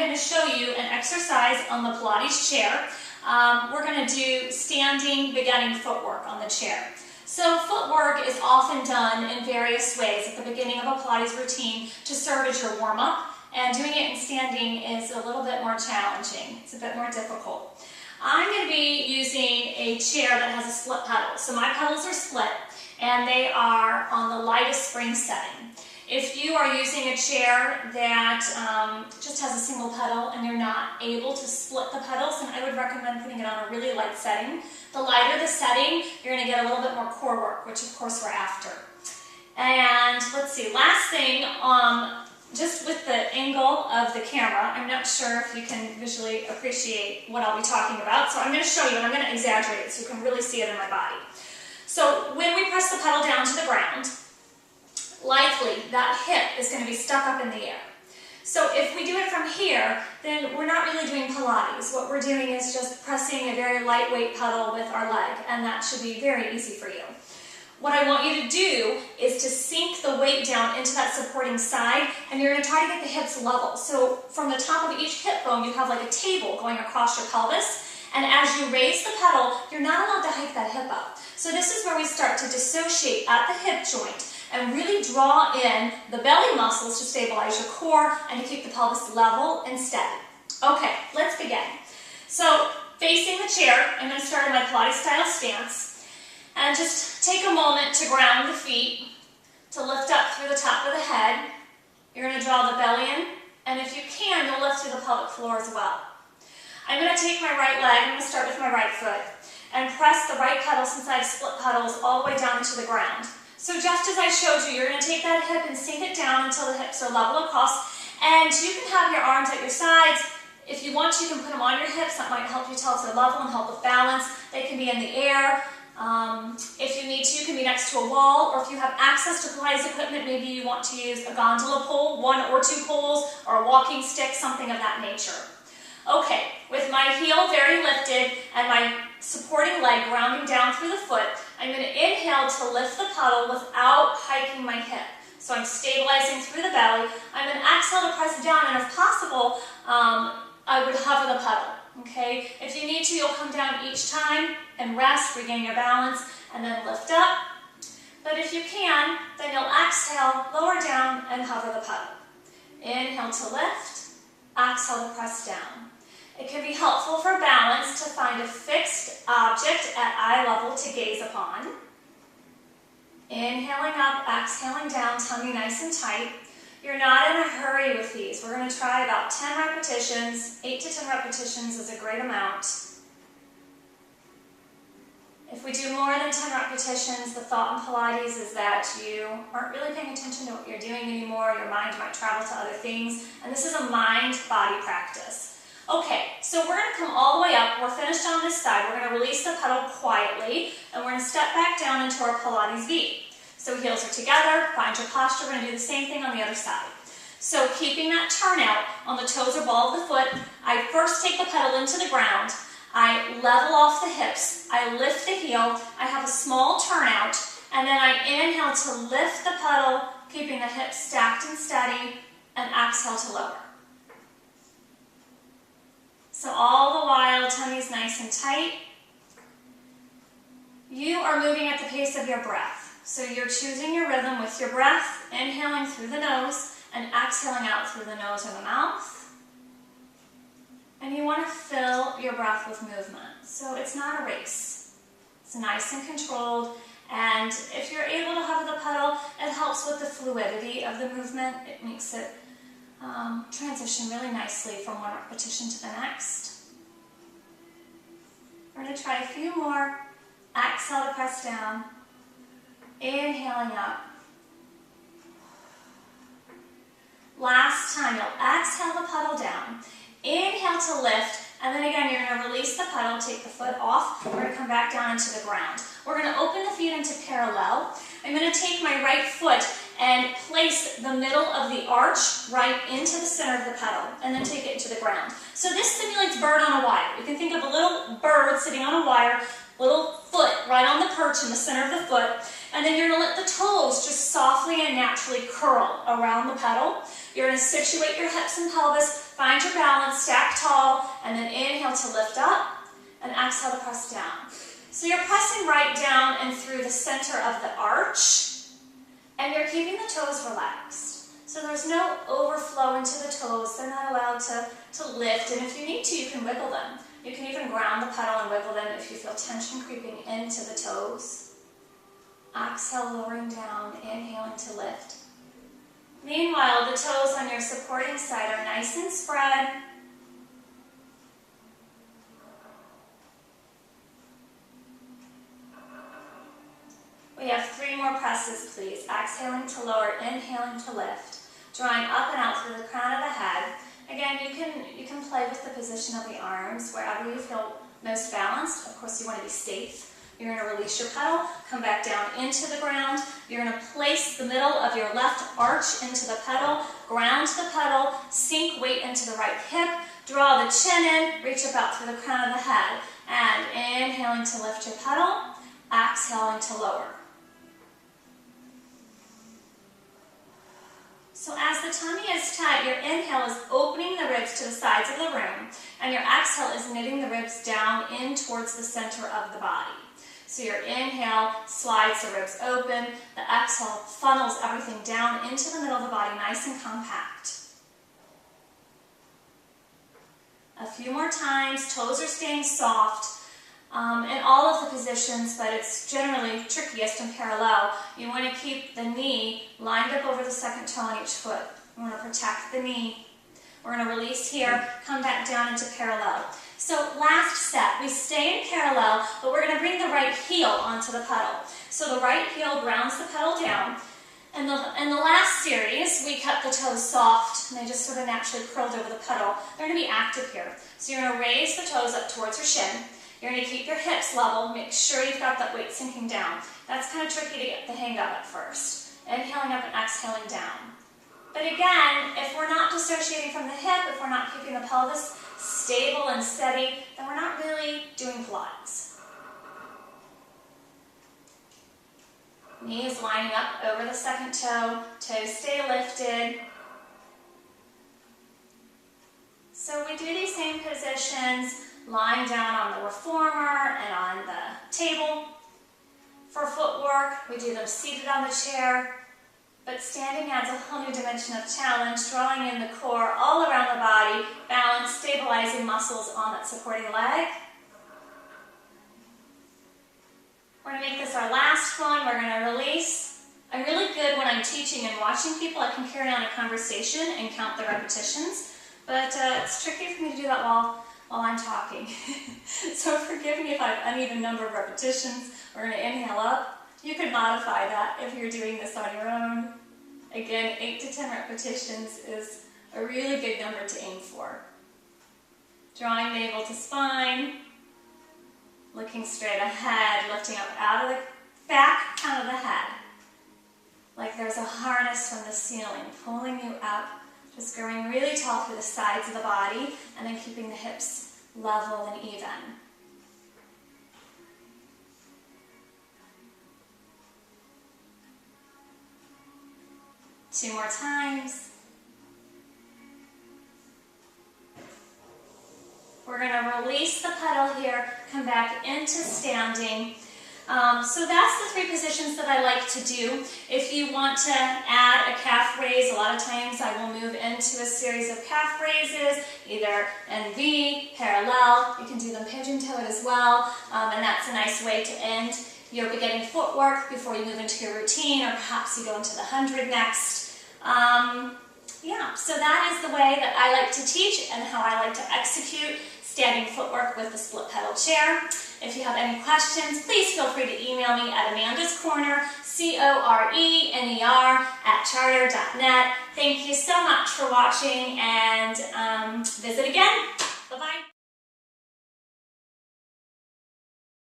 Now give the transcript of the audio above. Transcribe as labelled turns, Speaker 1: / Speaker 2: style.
Speaker 1: going to show you an exercise on the Pilates chair. We're going to do standing beginning footwork on the chair. So footwork is often done in various ways at the beginning of a Pilates routine to serve as your warm-up, and doing it in standing is a little bit more challenging. It's a bit more difficult. I'm going to be using a chair that has a split pedal. So my pedals are split and they are on the lightest spring setting. If you are using a chair that just has a single pedal and you're not able to split the pedals, then I would recommend putting it on a really light setting. The lighter the setting, you're going to get a little bit more core work, which of course we're after. And let's see, last thing, just with the angle of the camera, I'm not sure if you can visually appreciate what I'll be talking about, so I'm going to show you and I'm going to exaggerate it so you can really see it in my body. So when we press the pedal down to the ground, likely that hip is going to be stuck up in the air. So if we do it from here, then we're not really doing Pilates. What we're doing is just pressing a very lightweight pedal with our leg, and that should be very easy for you. What I want you to do is to sink the weight down into that supporting side, and you're going to try to get the hips level. So from the top of each hip bone, you have like a table going across your pelvis, and as you raise the pedal, you're not allowed to hike that hip up. So this is where we start to dissociate at the hip joint and really draw in the belly muscles to stabilize your core and to keep the pelvis level and steady. Okay, let's begin. So facing the chair, I'm going to start in my Pilates style stance and just take a moment to ground the feet, to lift up through the top of the head. You're going to draw the belly in, and if you can, you'll lift through the pelvic floor as well. I'm going to take my right leg, I'm going to start with my right foot, and press the right pedal, since I have split pedals, all the way down into the ground. So just as I showed you, you're going to take that hip and sink it down until the hips are level across, and you can have your arms at your sides. If you want to, you can put them on your hips. That might help you tell if they're level and help with balance. They can be in the air. If you need to, you can be next to a wall, or if you have access to Pilates equipment, maybe you want to use a gondola pole, 1 or 2 poles, or a walking stick, something of that nature. Okay, with my heel very lifted and my supporting leg grounding down through the foot, I'm going to inhale to lift the pedal without hiking my hip. So I'm stabilizing through the belly. I'm going to exhale to press down, and if possible, I would hover the pedal. Okay, if you need to, you'll come down each time and rest, regain your balance, and then lift up. But if you can, then you'll exhale, lower down, and hover the pedal. Inhale to lift, exhale to press down. It can be helpful for balance to find a fixed object at eye level to gaze upon. Inhaling up, exhaling down, tummy nice and tight. You're not in a hurry with these. We're going to try about 10 repetitions. 8 to 10 repetitions is a great amount. If we do more than 10 repetitions, the thought in Pilates is that you aren't really paying attention to what you're doing anymore. Your mind might travel to other things, and this is a mind-body practice. Okay, so we're going to come all the way up. We're finished on this side. We're going to release the pedal quietly, and we're going to step back down into our Pilates V. So heels are together, find your posture. We're going to do the same thing on the other side. So keeping that turnout on the toes or ball of the foot, I first take the pedal into the ground. I level off the hips. I lift the heel. I have a small turnout, and then I inhale to lift the pedal, keeping the hips stacked and steady, and exhale to lower. So all the while, tummy's nice and tight. You are moving at the pace of your breath. So you're choosing your rhythm with your breath, inhaling through the nose and exhaling out through the nose or the mouth. And you want to fill your breath with movement. So it's not a race. It's nice and controlled. And if you're able to hover the pedal, it helps with the fluidity of the movement. It makes it transition really nicely from one repetition to the next. We're going to try a few more. Exhale to press down. Inhaling up. Last time, you'll exhale the pedal down. Inhale to lift, and then again, you're going to release the pedal, take the foot off. We're going to come back down into the ground. We're going to open the feet into parallel. I'm going to take my right foot and place the middle of the arch right into the center of the pedal, and then take it into the ground. So this simulates bird on a wire. You can think of a little bird sitting on a wire, little foot right on the perch in the center of the foot, and then you're going to let the toes just softly and naturally curl around the pedal. You're going to situate your hips and pelvis, find your balance, stack tall, and then inhale to lift up, and exhale to press down. So you're pressing right down and through the center of the arch, and you're keeping the toes relaxed. So there's no overflow into the toes. They're not allowed to lift, and if you need to, you can wiggle them. You can even ground the pedal and wiggle them if you feel tension creeping into the toes. Exhale, lowering down, inhaling to lift. Meanwhile, the toes on your supporting side are nice and spread. We have 3 more presses, please. Exhaling to lower, inhaling to lift. Drawing up and out through the crown of the head. Again, you can play with the position of the arms wherever you feel most balanced. Of course, you want to be safe. You're going to release your pedal, come back down into the ground. You're going to place the middle of your left arch into the pedal, ground the pedal, sink weight into the right hip, draw the chin in, reach up out through the crown of the head, and inhaling to lift your pedal, exhaling to lower. So as the tummy is tight, your inhale is opening the ribs to the sides of the room, and your exhale is knitting the ribs down in towards the center of the body. So your inhale slides the ribs open, the exhale funnels everything down into the middle of the body, nice and compact. A few more times, toes are staying soft in all of the positions, but it's generally trickiest in parallel. You want to keep the knee lined up over the second toe on each foot. You want to protect the knee. We're going to release here, come back down into parallel. So last set, we stay in parallel, but we're going to bring the right heel onto the pedal. So the right heel grounds the pedal down. In the last series, we kept the toes soft, and they just sort of naturally curled over the pedal. They're going to be active here. So you're going to raise the toes up towards your shin. You're going to keep your hips level. Make sure you've got that weight sinking down. That's kind of tricky to get the hang of at first. Inhaling up and exhaling down. But again, if we're not dissociating from the hip, if we're not keeping the pelvis stable and steady, then we're not really doing Pilates. Knees lining up over the second toe, toes stay lifted. So we do these same positions, lying down on the reformer and on the table. For footwork, we do them seated on the chair. But standing adds a whole new dimension of challenge, drawing in the core all around the body, balance, stabilizing muscles on that supporting leg. We're going to make this our last one. We're going to release. I'm really good when I'm teaching and watching people. I can carry on a conversation and count the repetitions, but it's tricky for me to do that while I'm talking. So forgive me if I have uneven number of repetitions. We're going to inhale up. You could modify that if you're doing this on your own. Again, 8 to 10 repetitions is a really good number to aim for. Drawing navel to spine, looking straight ahead, lifting up out of the back, out of the head. Like there's a harness from the ceiling pulling you up, just growing really tall through the sides of the body, and then keeping the hips level and even. Two more times. We're going to release the pedal here, come back into standing. So that's the 3 positions that I like to do. If you want to add a calf raise, a lot of times I will move into a series of calf raises, either in V, parallel. You can do them pigeon-toed as well, and that's a nice way to end your beginning footwork before you move into your routine, or perhaps you go into the 100 next. Yeah, so that is the way that I like to teach and how I like to execute standing footwork with the split pedal chair. If you have any questions, please feel free to email me at amandascorner, CORENER @charter.net. Thank you so much for watching, and visit again. Bye-bye.